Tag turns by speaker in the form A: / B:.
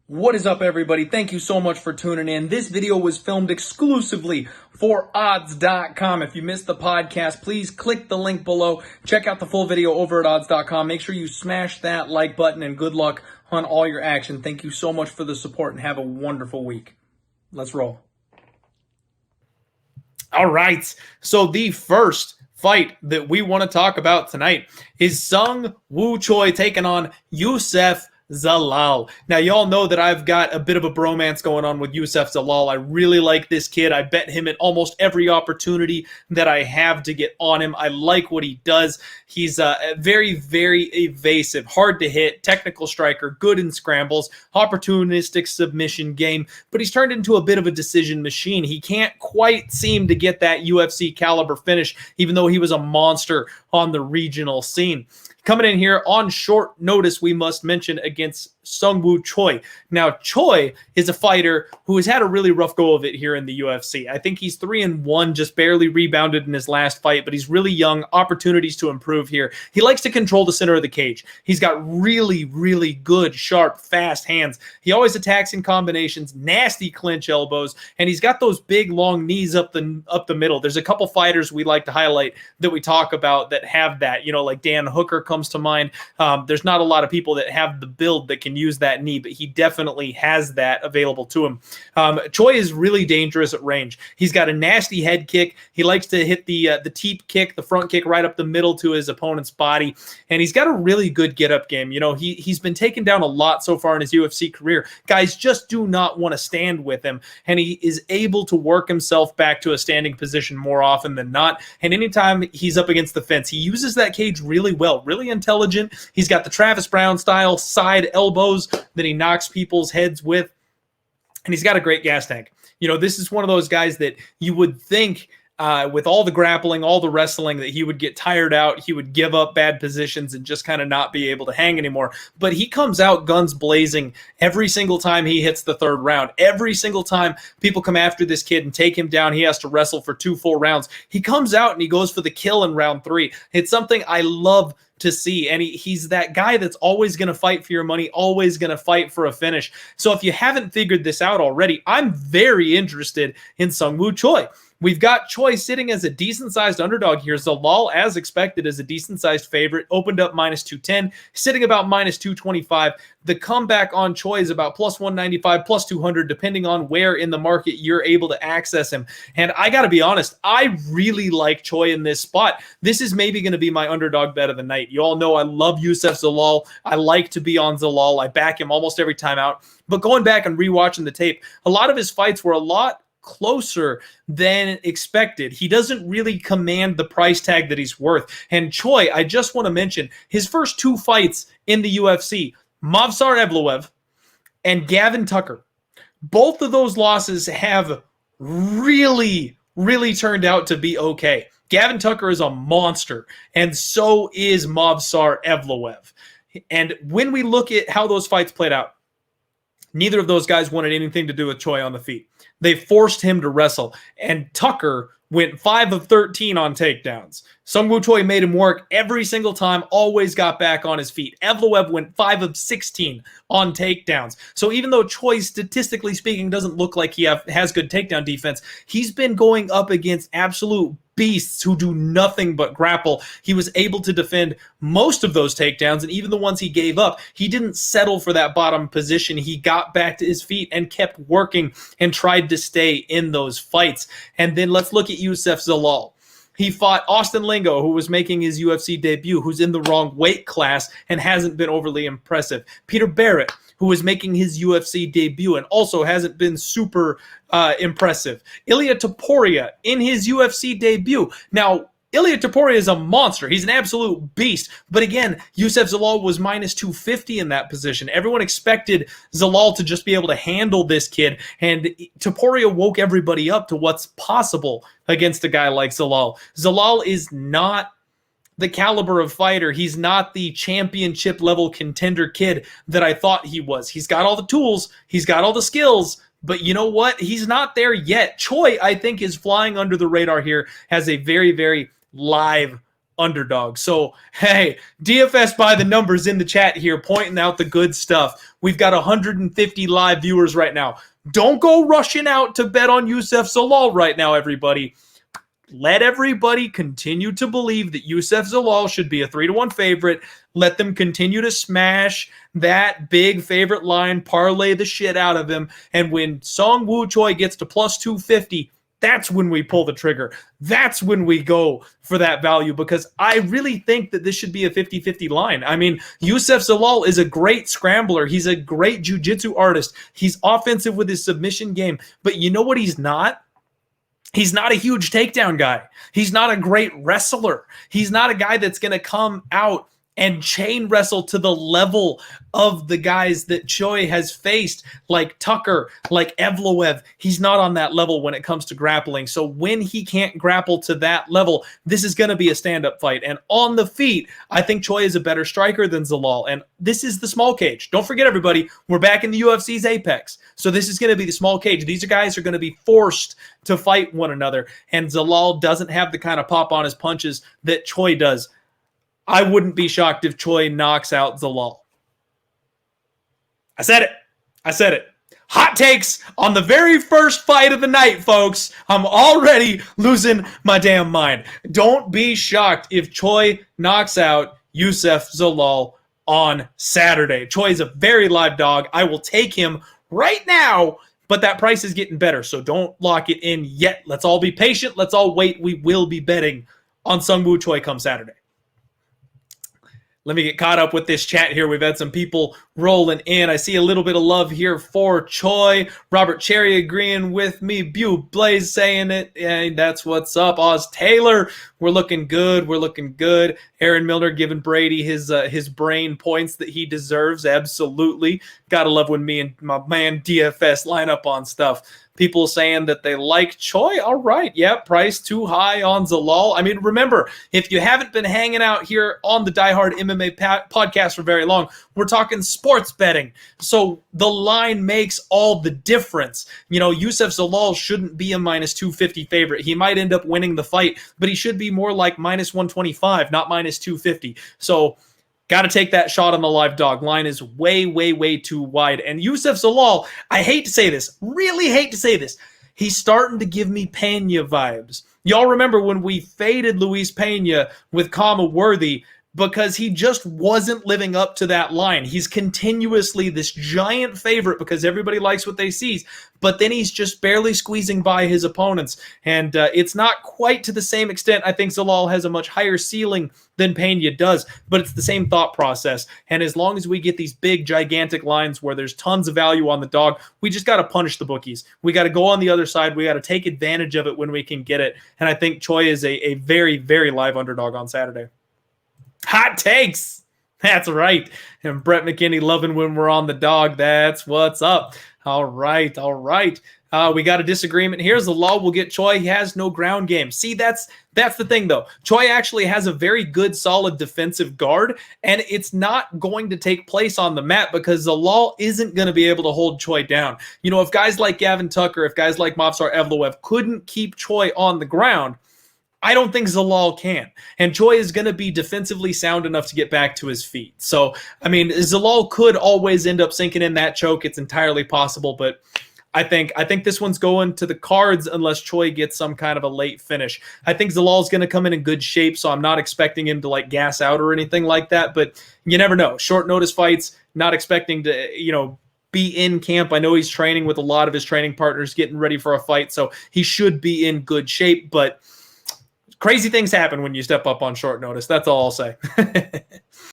A: What is up, everybody? Thank you so much for tuning in. This video was filmed exclusively for odds.com. If you missed the podcast, please click the link below. Check out the full video over at odds.com. Make sure you smash that like button, and good luck on all your action. Thank you so much for the support and have a wonderful week. Let's roll.
B: All right. So the first fight that we want to talk about tonight is Seung Choi taking on Youssef Zalal. Now, y'all know that I've got a bit of a bromance going on with Youssef Zalal. I really like this kid. I bet him at almost every opportunity that I have to get on him. I like what he does. He's very, very evasive, hard to hit, technical striker, good in scrambles, opportunistic submission game, but he's turned into a bit of a decision machine. He can't quite seem to get that UFC caliber finish, even though he was a monster on the regional scene. Coming in here on short notice, we must mention against Seung Choi. Now, Choi is a fighter who has had a really rough go of it here in the UFC. I think he's 3-1, just barely rebounded in his last fight, but he's really young, opportunities to improve here. He likes to control the center of the cage. He's got really, really good, sharp, fast hands. He always attacks in combinations, nasty clinch elbows, and he's got those big, long knees up the middle. There's a couple fighters we like to highlight that we talk about that have that, like Dan Hooker comes to mind. There's not a lot of people that have the build that can use that knee, but he definitely has that available to him. Choi is really dangerous at range. He's got a nasty head kick. He likes to hit the teep kick, the front kick right up the middle to his opponent's body, and he's got a really good get-up game. He's been taken down a lot so far in his UFC career. Guys just do not want to stand with him, and he is able to work himself back to a standing position more often than not, and anytime he's up against the fence, he uses that cage really well, really intelligent. He's got the Travis Brown style side elbows that he knocks people's heads with, and he's got a great gas tank. This is one of those guys that you would think with all the grappling, all the wrestling, that he would get tired out, he would give up bad positions and just kind of not be able to hang anymore. But he comes out guns blazing every single time he hits the third round. Every single time people come after this kid and take him down, he has to wrestle for 2 full rounds. He comes out and he goes for the kill in round 3. It's something I love to see, and he's that guy that's always going to fight for your money, always going to fight for a finish. So if you haven't figured this out already, I'm very interested in Seung Choi. We've got Choi sitting as a decent-sized underdog here. Zalal, as expected, is a decent-sized favorite. Opened up -210, sitting about -225. The comeback on Choi is about +195, +200, depending on where in the market you're able to access him. And I got to be honest, I really like Choi in this spot. This is maybe going to be my underdog bet of the night. You all know I love Youssef Zalal. I like to be on Zalal. I back him almost every time out. But going back and rewatching the tape, a lot of his fights were a lot closer than expected. He doesn't really command the price tag that he's worth. And Choi, I just want to mention, his first 2 fights in the UFC, Movsar Evloev and Gavin Tucker, both of those losses have really, really turned out to be okay. Gavin Tucker is a monster, and so is Movsar Evloev. And when we look at how those fights played out, neither of those guys wanted anything to do with Choi on the feet. They forced him to wrestle, and Tucker went 5 of 13 on takedowns. Seung Choi made him work every single time, always got back on his feet. Evloev went 5 of 16 on takedowns. So even though Choi, statistically speaking, doesn't look like he has good takedown defense, he's been going up against absolute beasts who do nothing but grapple. He was able to defend most of those takedowns, and even the ones he gave up, he didn't settle for that bottom position. He got back to his feet and kept working and tried to stay in those fights. And then let's look at Youssef Zalal. He fought Austin Lingo, who was making his UFC debut, who's in the wrong weight class and hasn't been overly impressive. Peter Barrett, who was making his UFC debut and also hasn't been super impressive. Ilia Topuria in his UFC debut. Now, Ilia Topuria is a monster. He's an absolute beast. But again, Youssef Zalal was -250 in that position. Everyone expected Zalal to just be able to handle this kid, and Topuria woke everybody up to what's possible against a guy like Zalal. Zalal is not the caliber of fighter. He's not the championship level contender kid that I thought he was. He's got all the tools. He's got all the skills. But you know what? He's not there yet. Choi, I think, is flying under the radar here as a very, very live underdog. So, hey, DFS by the numbers in the chat here, pointing out the good stuff. We've got 150 live viewers right now. Don't go rushing out to bet on Youssef Zalal right now, everybody. Let everybody continue to believe that Youssef Zalal should be a 3-1 favorite. Let them continue to smash that big favorite line, parlay the shit out of him. And when Seung Choi gets to plus 250, that's when we pull the trigger. That's when we go for that value, because I really think that this should be a 50-50 line. I mean, Youssef Zalal is a great scrambler. He's a great jiu-jitsu artist. He's offensive with his submission game. But you know what he's not? He's not a huge takedown guy. He's not a great wrestler. He's not a guy that's going to come out and chain wrestle to the level of the guys that Choi has faced, like Tucker, like Evloev. He's not on that level when it comes to grappling. So when he can't grapple to that level, this is going to be a stand-up fight. And on the feet, I think Choi is a better striker than Zalal. And this is the small cage. Don't forget, everybody, we're back in the UFC's apex. So this is going to be the small cage. These guys are going to be forced to fight one another. And Zalal doesn't have the kind of pop on his punches that Choi does. I wouldn't be shocked if Choi knocks out Zalal. I said it. I said it. Hot takes on the very first fight of the night, folks. I'm already losing my damn mind. Don't be shocked if Choi knocks out Youssef Zalal on Saturday. Choi is a very live dog. I will take him right now, but that price is getting better, so don't lock it in yet. Let's all be patient. Let's all wait. We will be betting on Seung Choi come Saturday. Let me get caught up with this chat here. We've had some people rolling in. I see a little bit of love here for Choi. Robert Cherry agreeing with me. Bew Blaze saying it. And that's what's up. Oz Taylor, we're looking good. We're looking good. Aaron Milner giving Brady his brain points that he deserves. Absolutely. Gotta love when me and my man DFS line up on stuff. People saying that they like Choi. All right. Yeah, price too high on Zalal. I mean, remember, if you haven't been hanging out here on the Die Hard MMA podcast for very long, we're talking sports betting. So the line makes all the difference. You know, Youssef Zalal shouldn't be a minus 250 favorite. He might end up winning the fight, but he should be more like minus 125, not minus 250. So got to take that shot on the live dog. Line is way, way, way too wide. And Youssef Zalal, I hate to say this, really hate to say this, he's starting to give me Pena vibes. Y'all remember when we faded Luis Pena with Kama Worthy because he just wasn't living up to that line. He's continuously this giant favorite because everybody likes what they see, but then he's just barely squeezing by his opponents. And it's not quite to the same extent. I think Zalal has a much higher ceiling than Pena does, but it's the same thought process. And as long as we get these big, gigantic lines where there's tons of value on the dog, we just got to punish the bookies. We got to go on the other side. We got to take advantage of it when we can get it. And I think Choi is a very, very live underdog on Saturday. Hot takes. That's right. And Brett McKinney loving when we're on the dog. That's what's up. All right. All right. We got a disagreement here. Zalal will get Choi. He has no ground game. See, that's the thing, though. Choi actually has a very good, solid defensive guard, and it's not going to take place on the mat because Zalal isn't going to be able to hold Choi down. You know, if guys like Gavin Tucker, if guys like Movsar Evloev couldn't keep Choi on the ground, I don't think Zalal can. And Choi is going to be defensively sound enough to get back to his feet. So, I mean, Zalal could always end up sinking in that choke. It's entirely possible, but I think this one's going to the cards unless Choi gets some kind of a late finish. I think Zalal's going to come in good shape, so I'm not expecting him to like gas out or anything like that, but you never know. Short notice fights, not expecting to, you know, be in camp. I know he's training with a lot of his training partners getting ready for a fight, so he should be in good shape, but crazy things happen when you step up on short notice. That's all I'll say.